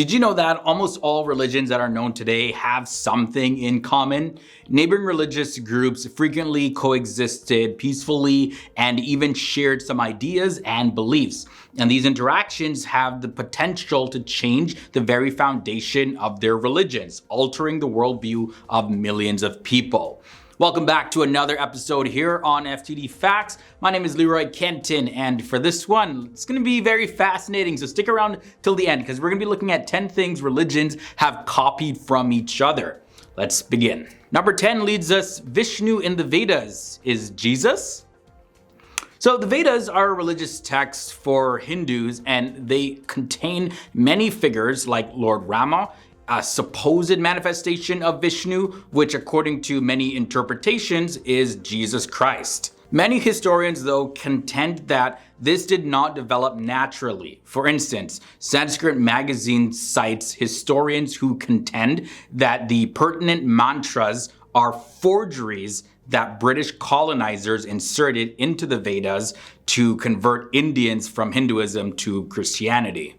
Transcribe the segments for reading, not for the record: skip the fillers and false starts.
Did you know that almost all religions that are known today have something in common? Neighboring religious groups frequently coexisted peacefully and even shared some ideas and beliefs. And these interactions have the potential to change the very foundation of their religions, altering the worldview of millions of people. Welcome back to another episode here on FTD Facts. My name is Leroy Kenton, and for this one, it's going to be very fascinating, so stick around till the end because we're going to be looking at 10 things religions have copied from each other. Let's begin. Number 10 leads us, Vishnu in the Vedas is Jesus. So the Vedas are religious texts for Hindus, and they contain many figures like Lord Rama, a supposed manifestation of Vishnu, which according to many interpretations is Jesus Christ. Many historians, though, contend that this did not develop naturally. For instance, Sanskrit magazine cites historians who contend that the pertinent mantras are forgeries that British colonizers inserted into the Vedas to convert Indians from Hinduism to Christianity.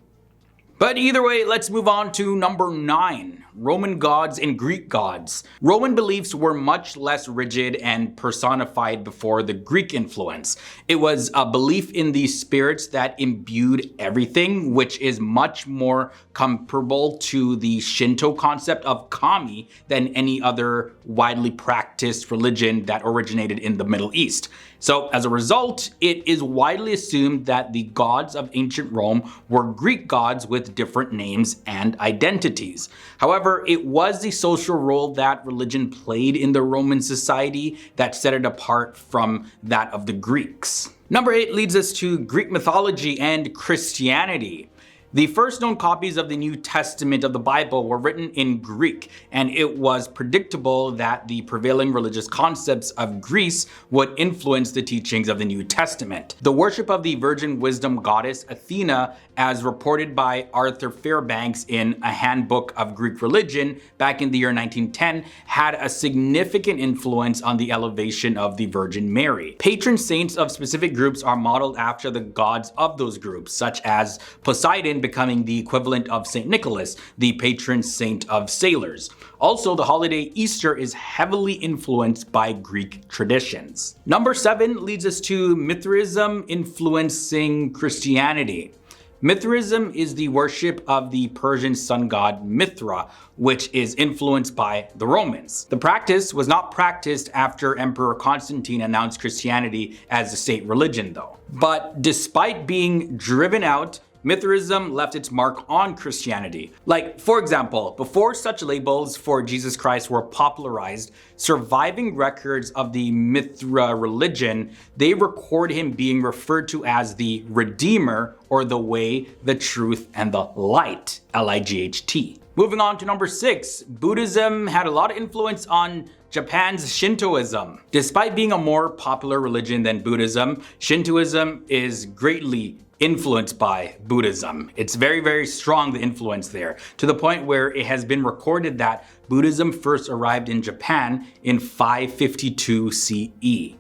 But either way, let's move on to number 9, Roman gods and Greek gods. Roman beliefs were much less rigid and personified before the Greek influence. It was a belief in the spirits that imbued everything, which is much more comparable to the Shinto concept of kami than any other widely practiced religion that originated in the Middle East. So as a result, it is widely assumed that the gods of ancient Rome were Greek gods with different names and identities. However, it was the social role that religion played in the Roman society that set it apart from that of the Greeks. Number 8 leads us to Greek mythology and Christianity. The first known copies of the New Testament of the Bible were written in Greek, and it was predictable that the prevailing religious concepts of Greece would influence the teachings of the New Testament. The worship of the virgin wisdom goddess Athena, as reported by Arthur Fairbanks in A Handbook of Greek Religion back in the year 1910, had a significant influence on the elevation of the Virgin Mary. Patron saints of specific groups are modeled after the gods of those groups, such as Poseidon becoming the equivalent of St. Nicholas, the patron saint of sailors. Also, the holiday Easter is heavily influenced by Greek traditions. Number 7 leads us to MYTHRAISM influencing Christianity. Mithraism is the worship of the Persian sun god Mithra, which is influenced by the Romans. The practice was not practiced after Emperor Constantine announced Christianity as the state religion, though. But despite being driven out, Mithraism left its mark on Christianity. Like, for example, before such labels for Jesus Christ were popularized, surviving records of the Mithra religion, they record him being referred to as the Redeemer, or the way, the truth, and the light, L-I-G-H-T. Moving on to number 6, Buddhism had a lot of influence on Japan's Shintoism. Despite being a more popular religion than Buddhism, Shintoism is greatly influenced by Buddhism. It's very, very strong, the influence there, to the point where it has been recorded that Buddhism first arrived in Japan in 552 CE.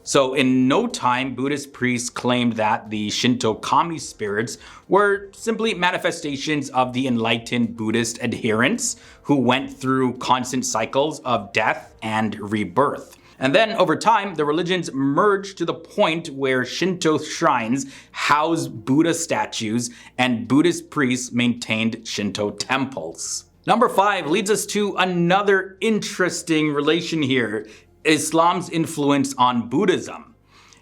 So in no time, Buddhist priests claimed that the Shinto kami spirits were simply manifestations of the enlightened Buddhist adherents who went through constant cycles of death and rebirth. And then over time, the religions merged to the point where Shinto shrines housed Buddha statues and Buddhist priests maintained Shinto temples. Number 5 leads us to another interesting relation here, Islam's influence on Buddhism.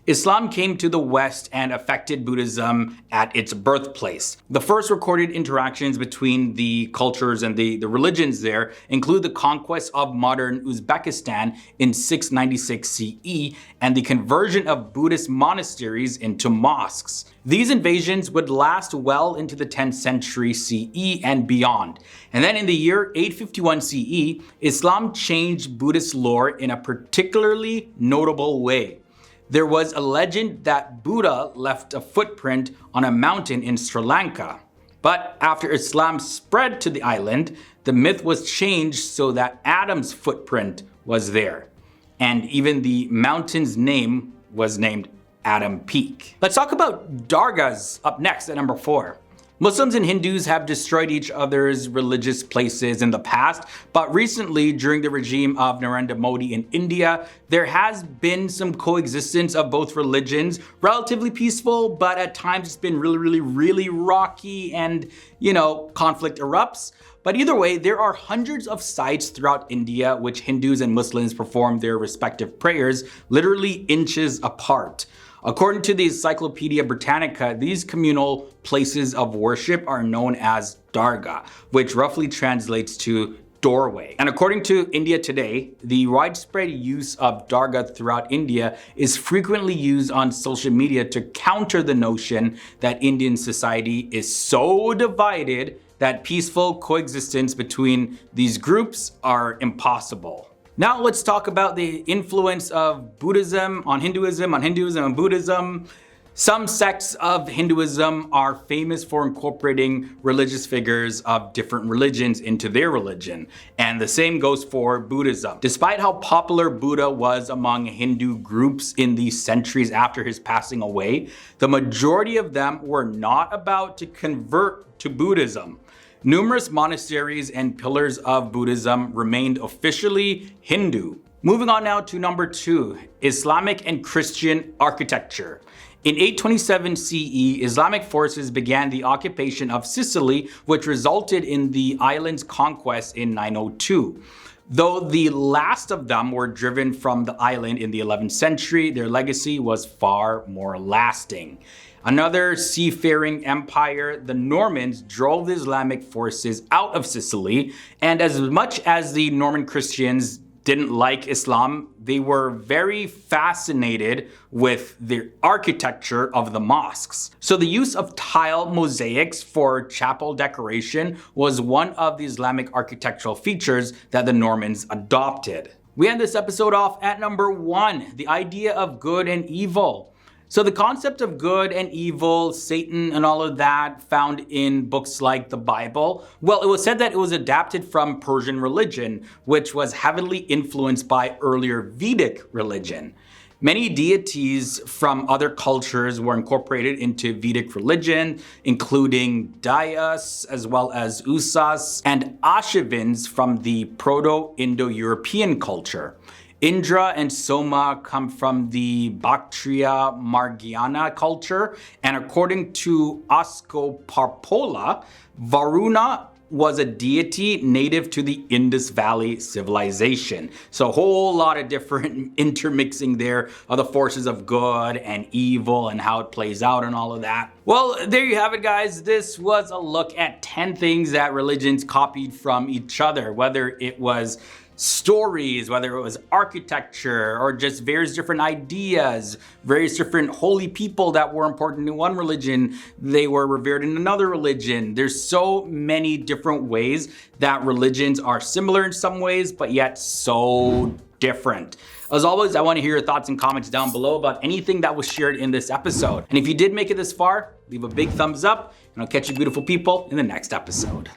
Islam came to the West and affected Buddhism at its birthplace. The first recorded interactions between the cultures and the religions there include the conquest of modern Uzbekistan in 696 CE and the conversion of Buddhist monasteries into mosques. These invasions would last well into the 10th century CE and beyond. And then in the year 851 CE, Islam changed Buddhist lore in a particularly notable way. There was a legend that Buddha left a footprint on a mountain in Sri Lanka. But after Islam spread to the island, the myth was changed so that Adam's footprint was there. And even the mountain's name was named Adam Peak. Let's talk about dargahs up next at number 4. Muslims and Hindus have destroyed each other's religious places in the past, but recently, during the regime of Narendra Modi in India, there has been some coexistence of both religions, relatively peaceful, but at times it's been really rocky and, conflict erupts. But either way, there are hundreds of sites throughout India which Hindus and Muslims perform their respective prayers literally inches apart. According to the Encyclopedia Britannica, these communal places of worship are known as dargah, which roughly translates to doorway. And according to India Today, the widespread use of dargah throughout India is frequently used on social media to counter the notion that Indian society is so divided that peaceful coexistence between these groups are impossible. Now let's talk about the influence of Buddhism on Hinduism and Buddhism. Some sects of Hinduism are famous for incorporating religious figures of different religions into their religion, and the same goes for Buddhism. Despite how popular Buddha was among Hindu groups in the centuries after his passing away, the majority of them were not about to convert to Buddhism. Numerous monasteries and pillars of Buddhism remained officially Hindu. Moving on now to number 2, Islamic and Christian architecture. In 827 CE, Islamic forces began the occupation of Sicily, which resulted in the island's conquest in 902. Though the last of them were driven from the island in the 11th century, their legacy was far more lasting. Another seafaring empire, the Normans, drove the Islamic forces out of Sicily, and as much as the Norman Christians didn't like Islam, they were very fascinated with the architecture of the mosques. So the use of tile mosaics for chapel decoration was one of the Islamic architectural features that the Normans adopted. We end this episode off at number 1, the idea of good and evil. So the concept of good and evil, Satan and all of that found in books like the Bible, well, it was said that it was adapted from Persian religion, which was heavily influenced by earlier Vedic religion. Many deities from other cultures were incorporated into Vedic religion, including Dayas, as well as Usas, and Ashivins from the Proto-Indo-European culture. Indra and Soma come from the Bactria Margiana culture, and according to Ascoparpola, Varuna was a deity native to the Indus Valley civilization. So a whole lot of different intermixing there of the forces of good and evil and how it plays out and all of that. Well, there you have it, guys. This was a look at 10 things that religions copied from each other, whether it was stories, whether it was architecture, or just various different ideas, various different holy people that were important in one religion, they were revered in another religion. There's so many different ways that religions are similar in some ways, but yet so different. As always, I want to hear your thoughts and comments down below about anything that was shared in this episode. And if you did make it this far, leave a big thumbs up, and I'll catch you beautiful people in the next episode.